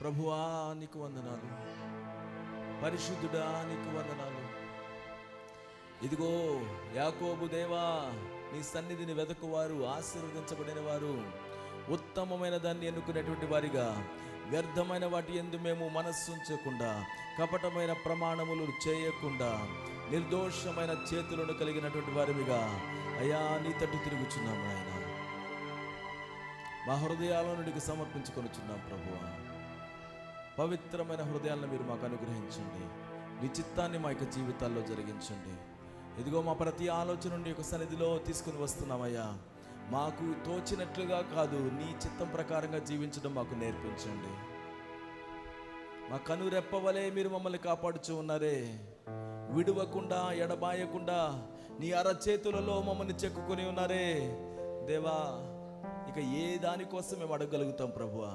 ప్రభువా నీకు వందనాలు, పరిశుద్ధుడా నీకు వందనాలు. ఇదిగో యాకోబు దేవా, నీ సన్నిధిని వెదకువారు ఆశీర్వదించబడిన వారు, ఉత్తమమైన దాన్ని ఎన్నుకునేటువంటి వారిగా, వ్యర్థమైన వాటి యందు మేము మనస్సు ఉంచకుండా, కపటమైన ప్రమాణములు చేయకుండా, నిర్దోషమైన చేతులను కలిగినటువంటి వారిగా అయ్యా నీ తట్టు తిరుగుచున్నాం ఆయన. మా హృదయాలను నీకు సమర్పించుకొనుచున్నాం ప్రభువా. పవిత్రమైన హృదయాలను మీరు మాకు అనుగ్రహించండి. నీ చిత్తాన్ని మా యొక్క జీవితాల్లో జరిగించండి. ఇదిగో మా ప్రతి ఆలోచన నుండి యొక్క సన్నిధిలో తీసుకుని వస్తున్నామయ్యా. మాకు తోచినట్లుగా కాదు, నీ చిత్తం ప్రకారంగా జీవించడం మాకు నేర్పించండి. మా కనురెప్పవలే మీరు మమ్మల్ని కాపాడుచూ ఉన్నారే, విడువకుండా ఎడబాయకుండా నీ అరచేతులలో మమ్మల్ని చెక్కుకొని ఉన్నారే దేవా. ఇక ఏ దానికోసం మేము అడగగలుగుతాం ప్రభువా?